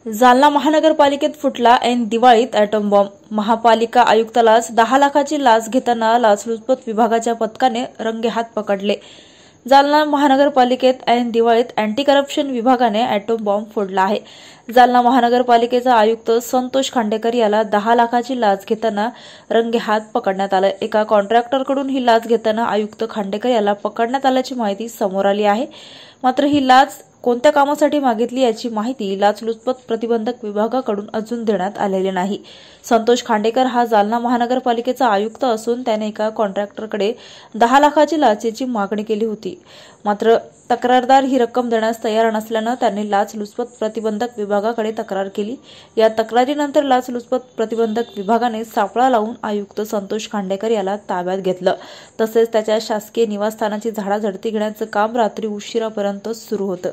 जालना महानगरपालिकेत फुटला ऐन दिवाळीत अॅटम बॉम्ब। महापालिका आयुक्तालाच 10 लाखाची लाच घेताना लाचलुचपत विभागाच्या पथकाने रंगेहात पकडले। जालना महानगरपालिकेत ऐन दिवाळीत अँटी करप्शन विभागाने अॅटम बॉम्ब फोडला आहे। जालना महानगरपालिकेचा आयुक्त संतोष खांडेकर याला 10 लाखाची लाच घेताना रंगेहात पकडण्यात आले। एका कॉन्ट्रॅक्टरकडून ही लाच घेताना आयुक्त खांडेकर याला पकडण्यात आल्याची माहिती समोर आली आहे। मात्र ही लाच कोणत्या कामासाठी मागितली याची माहिती लाचलुचपत प्रतिबंधक विभागाकडून अजून देण्यात आलेली नाही। संतोष खांडेकर हा जालना महानगरपालिकेचा आयुक्त असून त्याने एका कॉन्ट्रॅक्टरकडे 10 लाखाची लाचेची मागणी केली होती। मात्र तक्रारदार ही रक्कम देण्यास तयार नसल्याने त्यांनी लाचलुचपत प्रतिबंधक विभागाकडे तक्रार केली। या तक्रारीनंतर लाचलुचपत प्रतिबंधक विभागाने सापळा लावून आयुक्त संतोष खांडेकर याला ताब्यात घेतलं। तसेच त्याच्या शासकीय निवासस्थानाची झाडाझडती घेण्याचं काम रात्री उशिरापर्यंत सुरू होतं।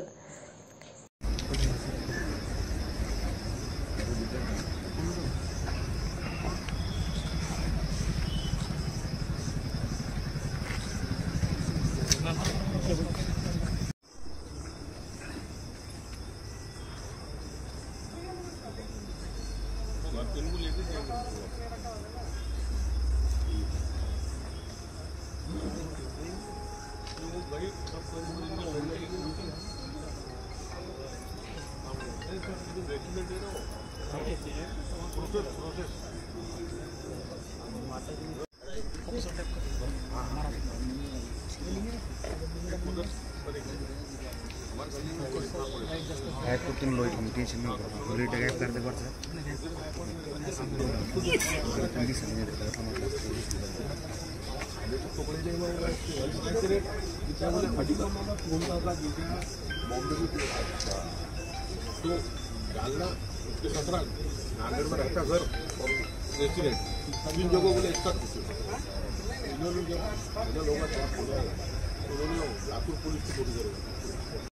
नांदेड़ में रहता घर और रेसिडेंट 3 जगहों को एक साथ उन्होंने लातूर पुलिस की बोली करेगा।